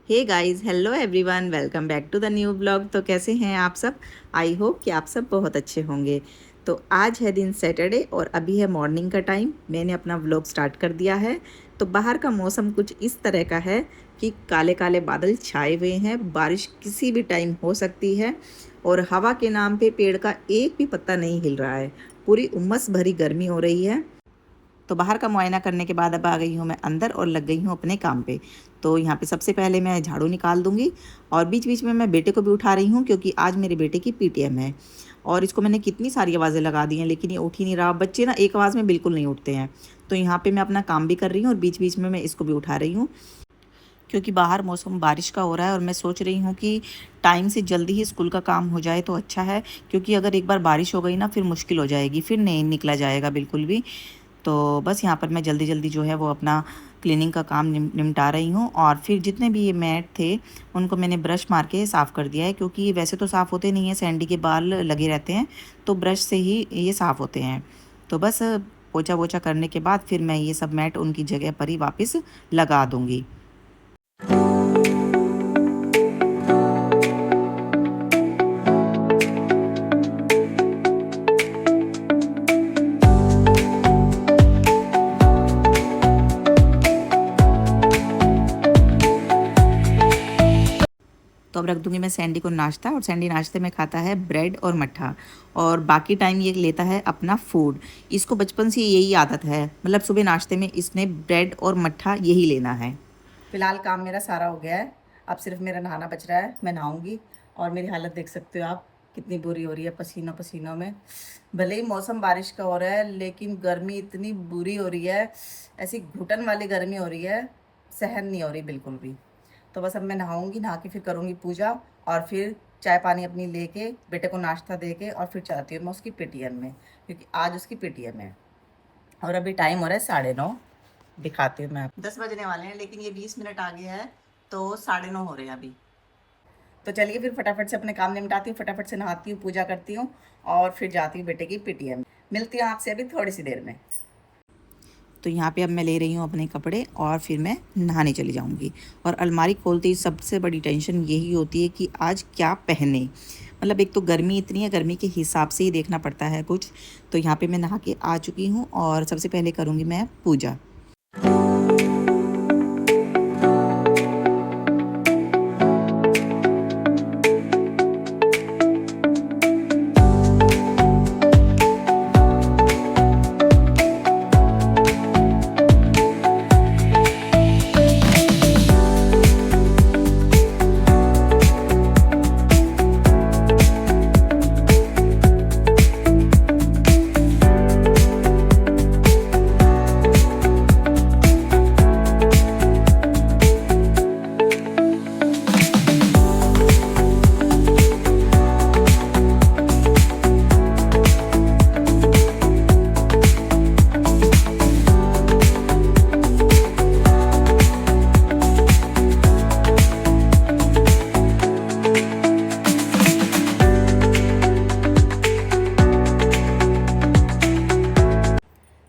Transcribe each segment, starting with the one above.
Hey guys, hello everyone, welcome back to the new blog. तो कैसे हैं आप सब? आई होप कि आप सब बहुत अच्छे होंगे। तो आज है दिन सैटरडे और अभी है मॉर्निंग का टाइम। मैंने अपना व्लॉग स्टार्ट कर दिया है। तो बाहर का मौसम कुछ इस तरह का है कि काले काले बादल छाए हुए हैं, बारिश किसी भी टाइम हो सकती है और हवा के नाम पे पेड़ का एक भी पत्ता नहीं हिल रहा है। पूरी उमस भरी गर्मी हो रही है। तो बाहर का मुआयना करने के बाद अब आ गई हूँ मैं अंदर और लग गई हूँ अपने काम पे। तो यहाँ पे सबसे पहले मैं झाड़ू निकाल दूँगी और बीच बीच में मैं बेटे को भी उठा रही हूँ क्योंकि आज मेरे बेटे की पीटीएम है। और इसको मैंने कितनी सारी आवाज़ें लगा दी हैं लेकिन ये उठ ही नहीं रहा। बच्चे ना एक आवाज़ में बिल्कुल नहीं उठते हैं। तो यहाँ पे मैं अपना काम भी कर रही हूँ और बीच बीच में मैं इसको भी उठा रही हूँ क्योंकि बाहर मौसम बारिश का हो रहा है और मैं सोच रही हूँ कि टाइम से जल्दी ही स्कूल का काम हो जाए तो अच्छा है। क्योंकि अगर एक बार बारिश हो गई ना फिर मुश्किल हो जाएगी, फिर नहीं निकला जाएगा बिल्कुल भी। तो बस यहाँ पर मैं जल्दी जल्दी जो है वो अपना क्लीनिंग का काम निपटा रही हूँ। और फिर जितने भी ये मैट थे उनको मैंने ब्रश मार के साफ़ कर दिया है क्योंकि वैसे तो साफ़ होते नहीं हैं, सैंडी के बाल लगे रहते हैं तो ब्रश से ही ये साफ़ होते हैं। तो बस पोछा वोछा करने के बाद फिर मैं ये सब मैट उनकी जगह पर ही वापस लगा दूँगी। तो अब रख दूँगी मैं सैंडी को नाश्ता। और सैंडी नाश्ते में खाता है ब्रेड और मट्ठा और बाकी टाइम ये लेता है अपना फूड। इसको बचपन से यही आदत है, मतलब सुबह नाश्ते में इसने ब्रेड और मट्ठा यही लेना है। फ़िलहाल काम मेरा सारा हो गया है, अब सिर्फ मेरा नहाना बच रहा है। मैं नहाऊंगी और मेरी हालत देख सकते हो आप कितनी बुरी हो रही है पसीनों पसीनों में। भले ही मौसम बारिश का हो रहा है लेकिन गर्मी इतनी बुरी हो रही है, ऐसी घुटन वाली गर्मी हो रही है, सहन नहीं हो रही बिल्कुल भी। तो बस अब मैं नहाऊंगी, नहा के फिर करूँगी पूजा और फिर चाय पानी अपनी लेके बेटे को नाश्ता दे के और फिर चाहती हूँ मैं उसकी पीटीएम में, क्योंकि आज उसकी पीटीएम है। और अभी टाइम हो रहा है 9:30। दिखाती हूँ मैं, 10 बजने वाले हैं लेकिन ये 20 मिनट आगे है तो 9:30 हो रहे हैं अभी। तो चलिए फिर फटाफट से अपने काम निपटाती हूँ, फटाफट से नहाती हूँ, पूजा करती हूँ और फिर जाती हूँ बेटे की पीटीएम। मिलती हूँ आपसे अभी थोड़ी सी देर में। तो यहाँ पे अब मैं ले रही हूँ अपने कपड़े और फिर मैं नहाने चली जाऊँगी। और अलमारी खोलते ही सबसे बड़ी टेंशन यही होती है कि आज क्या पहने। मतलब एक तो गर्मी इतनी है, गर्मी के हिसाब से ही देखना पड़ता है कुछ। तो यहाँ पे मैं नहा के आ चुकी हूँ और सबसे पहले करूँगी मैं पूजा।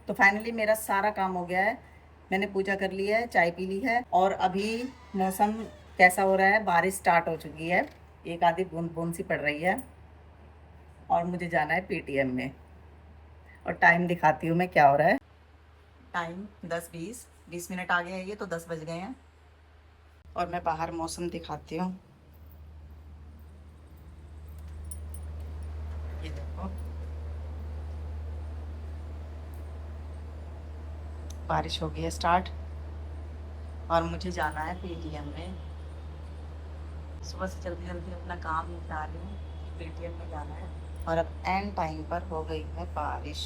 तो फाइनली मेरा सारा काम हो गया है, मैंने पूजा कर ली है, चाय पी ली है और अभी मौसम कैसा हो रहा है, बारिश स्टार्ट हो चुकी है, एक आधी बूंद बूंद सी पड़ रही है और मुझे जाना है पीटीएम में। और टाइम दिखाती हूँ मैं क्या हो रहा है। टाइम 10:20 मिनट आगे है, ये तो 10 बज गए हैं। और मैं बाहर मौसम दिखाती हूँ, ये देखो बारिश हो गई है स्टार्ट और मुझे जाना है पेटीएम में। सुबह से जल्दी जल्दी अपना काम निपटा रही हूँ, पेटीएम में जाना है। और अब एंड टाइम पर हो गई है बारिश।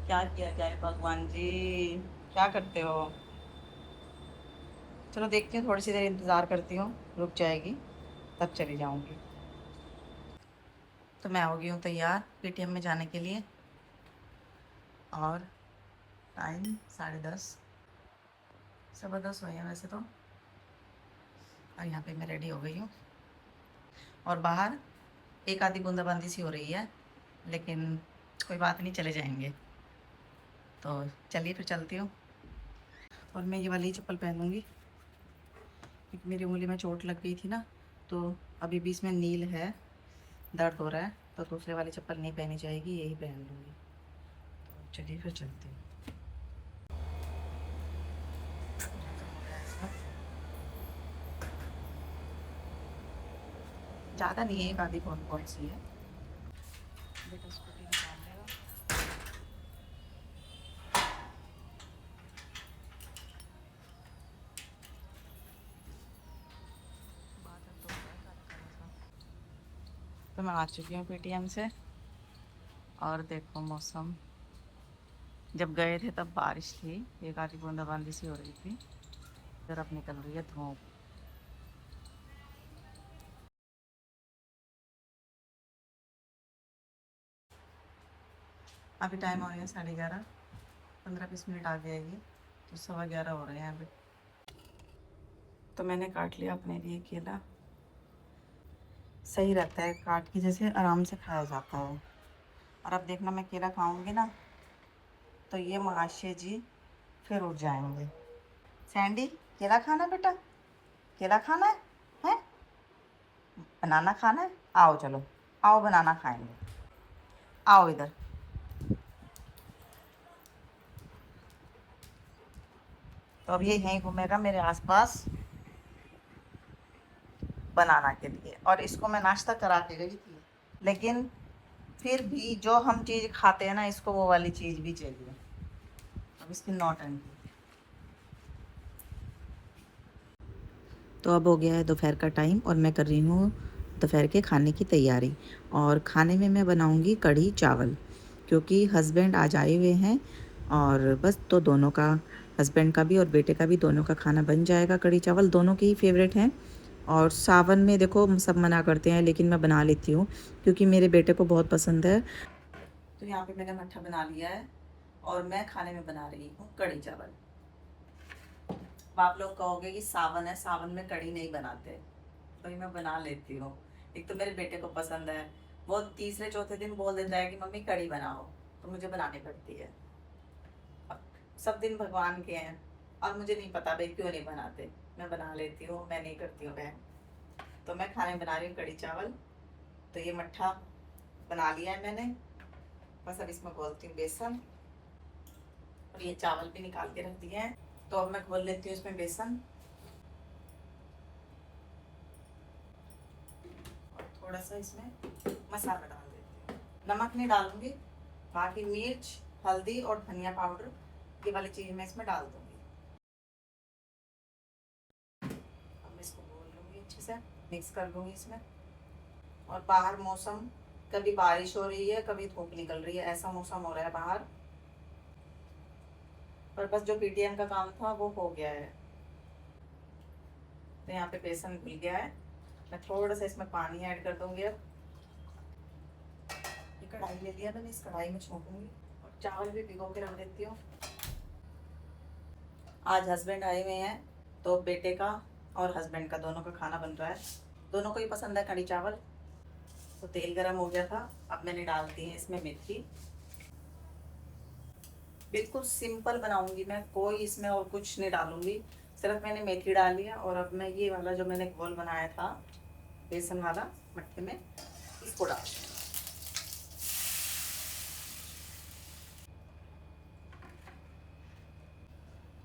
क्या किया जाए भगवान जी, क्या करते हो। चलो देखती हूँ, थोड़ी सी देर इंतज़ार करती हूँ, रुक जाएगी तब चली जाऊँगी। तो मैं हो गई हूँ तैयार पेटीएम में जाने के लिए और टाइम 10:30, 10:15 हुए हैं वैसे तो। और यहाँ पे मैं रेडी हो गई हूँ और बाहर एक आधी बूंदाबांदी सी हो रही है लेकिन कोई बात नहीं, चले जाएंगे। तो चलिए फिर चलती हूँ। और मैं ये वाली चप्पल पहनूँगी क्योंकि मेरी उंगली में चोट लग गई थी ना, तो अभी भी इसमें नील है, दर्द हो रहा है, तो दूसरे वाली चप्पल नहीं पहनी जाएगी, यही पहन लूँगी। तो चलिए फिर चलते हैं। ज़्यादा नहीं है, एक आधी कौन सी है। बेटा स्कूटी निकाल लेगा। बादल तो हो रहा है काला काला सा। तो मैं आ चुकी हूँ पेटीएम से, और देखो मौसम, जब गए थे तब बारिश थी, एक आधी बूंदाबांदी सी हो रही थी, इधर अब निकल रही है धूप। अभी टाइम हो गया 11:30, 15-20 मिनट आगे आएगी, तो 11:15 हो रहे हैं अभी। तो मैंने काट लिया अपने लिए केला, सही रहता है काट के, जैसे आराम से खाया जाता है। और अब देखना मैं केला खाऊंगी ना, तो ये महाशय जी फिर उठ जाएंगे। सैंडी, केला खाना बेटा, केला खाना है? बनाना खाना है? आओ चलो, आओ बनाना खाएंगे, आओ इधर। तो अब ये यहीं घूमेगा मेरे आसपास बनाना के लिए, और इसको मैं नाश्ता करा के गई थी, लेकिन फिर भी जो हम चीज़ खाते हैं ना, इसको वो वाली चीज़ भी चाहिए। अब इसकी नौटंकी। तो अब हो गया है दोपहर का टाइम, और मैं कर रही हूँ दोपहर के खाने की तैयारी। और खाने में मैं बनाऊँगी कढ़ी चावल, क्योंकि हस्बैंड आज आए हुए हैं, और बस तो दोनों का, हस्बैंड का भी और बेटे का भी, दोनों का खाना बन जाएगा। कढ़ी चावल दोनों के ही फेवरेट हैं। और सावन में देखो सब मना करते हैं, लेकिन मैं बना लेती हूँ क्योंकि मेरे बेटे को बहुत पसंद है। तो यहाँ पे मैंने मट्ठा बना लिया है, और मैं खाने में बना रही हूँ कढ़ी चावल। अब आप लोग कहोगे कि सावन है, सावन में कढ़ी नहीं बनाते, तो मैं बना लेती हूँ। एक तो मेरे बेटे को पसंद है, वो तीसरे चौथे दिन बोल देता है कि मम्मी कढ़ी बनाओ, तो मुझे बनानी पड़ती है। अब सब दिन भगवान के हैं, और मुझे नहीं पता भाई क्यों नहीं बनाते, मैं बना लेती हूँ, मैं नहीं करती हूँ बहन। तो मैं खाने बना रही हूँ कढ़ी चावल। तो ये मट्ठा बना लिया है मैंने, बस अब इसमें घोलती हूँ बेसन, और ये चावल भी निकाल के रख दिए हैं। तो अब मैं घोल लेती हूँ इसमें बेसन, और थोड़ा सा इसमें मसाला डाल देती हूँ। नमक नहीं डालूंगी, बाकी मिर्च, हल्दी और धनिया पाउडर, ये वाली चीज़ मैं इसमें डाल दूँगी। अब मैं इसको घोल लूँगी अच्छे से, मिक्स कर लूँगी इसमें। और बाहर मौसम, कभी बारिश हो रही है, कभी धूप निकल रही है, ऐसा मौसम हो रहा है बाहर। पर बस जो पीटीएम का काम था वो हो गया है। तो यहाँ पे बेसन घुल गया है, मैं थोड़ा सा इसमें पानी ऐड कर दूँगी। अब ये कढ़ाई ले लिया मैंने, इस कढ़ाई में छोंकूंगी, और चावल भी भिगो के रख देती हूँ। आज हस्बैंड आए हुए हैं, तो बेटे का और हस्बैंड का दोनों का खाना बन रहा है। दोनों को ही पसंद है कढ़ी चावल। तो तेल गरम हो गया था, अब मैंने डाल दी है इसमें मेथी। बिल्कुल सिंपल बनाऊंगी मैं, कोई इसमें और कुछ नहीं डालूंगी, सिर्फ मैंने मेथी डाली है। और अब मैं ये वाला जो मैंने घोल बनाया था बेसन वाला मट्ठे में, इसको डाल,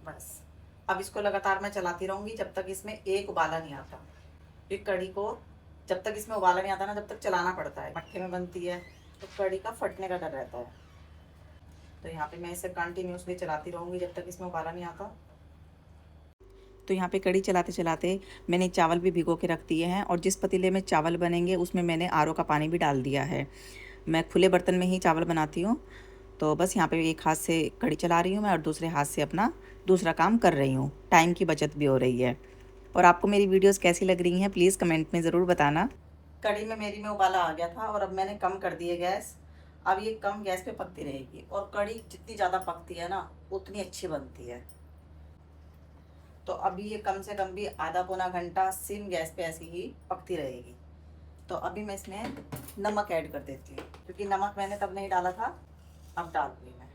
बस। अब इसको लगातार मैं चलाती रहूंगी जब तक इसमें एक उबाला नहीं आता। फिर कढ़ी को जब तक इसमें उबाला नहीं आता ना, जब तक चलाना पड़ता है, मट्ठे में बनती है तो कढ़ी का फटने का डर रहता है। तो यहाँ पे मैं इसे कंटिन्यूसली चलाती रहूँगी जब तक इसमें उबाला नहीं आता। तो यहाँ पे कढ़ी चलाते चलाते मैंने चावल भी भिगो के रख दिए हैं, और जिस पतीले में चावल बनेंगे उसमें मैंने आरओ का पानी भी डाल दिया है। मैं खुले बर्तन में ही चावल बनाती हूँ। तो बस यहाँ पे एक हाथ से कढ़ी चला रही हूँ मैं, और दूसरे हाथ से अपना दूसरा काम कर रही हूँ, टाइम की बचत भी हो रही है। और आपको मेरी वीडियोज़ कैसी लग रही हैं प्लीज़ कमेंट में ज़रूर बताना। कढ़ी में मेरी में उबाला आ गया था, और अब मैंने कम कर दिए गैस। अब ये कम गैस पे पकती रहेगी, और कढ़ी जितनी ज़्यादा पकती है ना, उतनी अच्छी बनती है। तो अभी ये कम से कम भी आधा पौना घंटा सिम गैस पे ऐसी ही पकती रहेगी। तो अभी मैं इसमें नमक ऐड कर देती हूँ, क्योंकि नमक मैंने तब नहीं डाला था, अब डाल दूँगी मैं।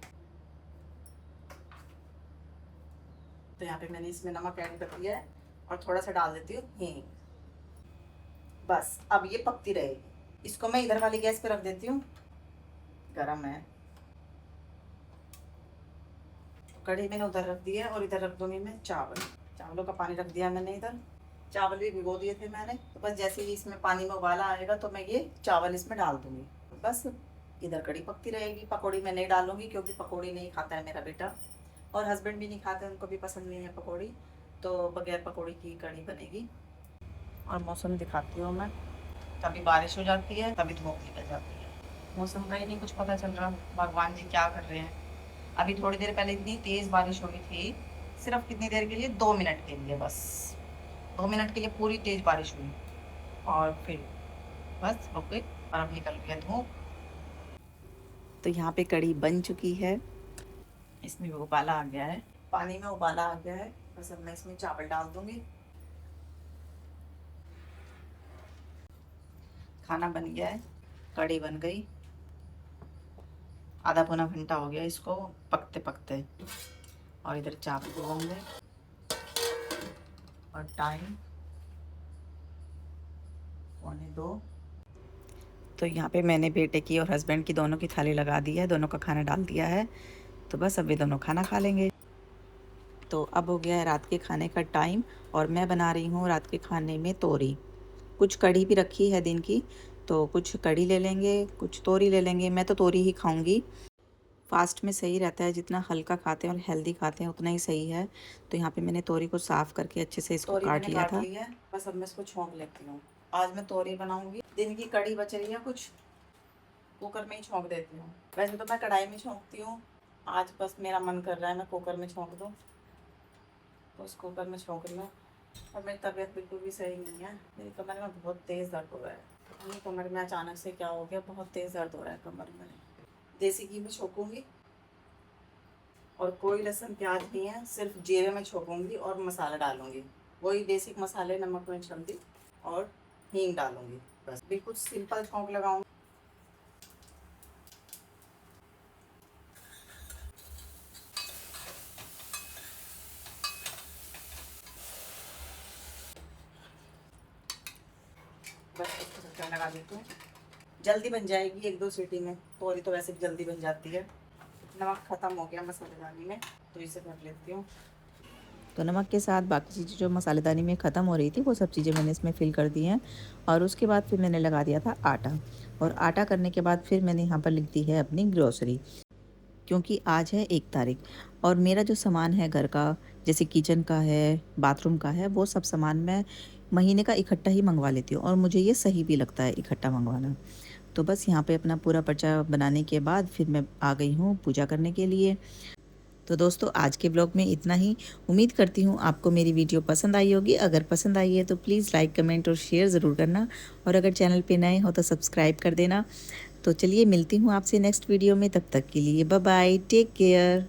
तो यहाँ पे मैंने इसमें नमक ऐड कर दिया है, और थोड़ा सा डाल देती हूँ हींग। बस अब ये पकती रहेगी। इसको मैं इधर वाली गैस पे रख देती हूँ, गरम है। कढ़ी मैंने उधर रख दी है और इधर रख दूंगी मैं चावल। चावलों का पानी रख दिया मैंने इधर। चावल भी भिगो दिए थे मैंने। तो बस जैसे ही इसमें पानी में उबाला आएगा तो मैं ये चावल इसमें डाल दूंगी। तो बस इधर कढ़ी पकती रहेगी। पकौड़ी मैं नहीं डालूंगी क्योंकि पकौड़ी नहीं खाता है मेरा बेटा, और हस्बैंड भी नहीं खाते, उनको भी पसंद नहीं है पकौड़ी। तो बगैर पकौड़ी की कढ़ी बनेगी। और मौसम दिखाती हूँ मैं, कभी बारिश हो जाती है कभी धूप निकल जाती है। मौसम का ही नहीं कुछ पता चल रहा, भगवान जी क्या कर रहे हैं। अभी थोड़ी देर पहले इतनी तेज़ बारिश हो रही थी, सिर्फ कितनी देर के लिए, 2 मिनट के लिए, बस 2 मिनट के लिए पूरी तेज़ बारिश हुई और फिर बस रुक गई और अब निकल गया धूप। तो यहाँ पे कढ़ी बन चुकी है, इसमें उबाला आ गया है, पानी में उबाला आ गया है। बस अब मैं इसमें चावल डाल दूंगी। खाना बन गया है, कढ़ी बन गई। आधा पौना घंटा हो गया इसको पकते पकते, और इधर चावल भी बन गए। और टाइम 1:45। तो यहाँ पे मैंने बेटे की और हस्बैंड की दोनों की थाली लगा दी है, दोनों का खाना डाल दिया है। तो बस अब वे दोनों खाना खा लेंगे। तो अब हो गया है रात के खाने का टाइम, और मैं बना रही हूँ रात के खाने में तोरी। कुछ कढ़ी भी रखी है दिन की, तो कुछ कढ़ी ले लेंगे, कुछ तोरी ले लेंगे। मैं तो तोरी ही खाऊंगी, फास्ट में सही रहता है। जितना हल्का खाते हैं और हेल्दी खाते हैं उतना ही सही है। तो यहाँ पे मैंने तोरी को साफ़ करके अच्छे से इसको काट लिया था। बस अब मैं इसको छोंक लेती हूँ। आज मैं तोरी बनाऊंगी। दिन की कढ़ी बच रही है कुछ, कुकर में ही छोंक देती हूँ। वैसे तो मैं कढ़ाई में छोंकती हूँ, आज बस मेरा मन कर रहा है मैं कुकर में छोंक दूँ, तो उस कुकर में छोंक रही हूँ। और मेरी तबीयत बिल्कुल भी सही नहीं है, मेरी कमर में बहुत तेज़ दर्द हो रहा है। मेरी कमर में अचानक से क्या हो गया, बहुत तेज़ दर्द हो रहा है कमर में। देसी घी में छोंकूँगी, और कोई लहसुन प्याज नहीं है, सिर्फ जीरे में छोंकूँगी और मसाला डालूँगी, वही बेसिक मसाले, नमक मिर्च हल्दी और हींग डालूँगी। बस बिल्कुल सिंपल छोंक लगाऊँगी। बस इसको ढक्कन लगा देती हूँ, जल्दी बन जाएगी 1-2 सीटी में। तोरी तो वैसे भी जल्दी बन जाती है। नमक ख़त्म हो गया मसालेदानी में, तो इसे कर लेती हूँ। तो नमक के साथ बाकी चीज़ें जो मसालेदानी में ख़त्म हो रही थी वो सब चीज़ें मैंने इसमें फ़िल कर दी हैं। और उसके बाद फिर मैंने लगा दिया था आटा, और आटा करने के बाद फिर मैंने यहाँ पर लिख दी है अपनी ग्रोसरी, क्योंकि आज है 1 तारीख। और मेरा जो सामान है घर का, जैसे किचन का है, बाथरूम का है, वो सब सामान मैं महीने का इकट्ठा ही मंगवा लेती हूँ, और मुझे ये सही भी लगता है इकट्ठा मंगवाना। तो बस यहाँ पे अपना पूरा पर्चा बनाने के बाद फिर मैं आ गई हूँ पूजा करने के लिए। तो दोस्तों आज के ब्लॉग में इतना ही। उम्मीद करती हूँ आपको मेरी वीडियो पसंद आई होगी। अगर पसंद आई है तो प्लीज़ लाइक, कमेंट और शेयर ज़रूर करना, और अगर चैनल पे नए हो तो सब्सक्राइब कर देना। तो चलिए मिलती हूँ आपसे नेक्स्ट वीडियो में, तब तक के लिए बाय बाय, टेक केयर।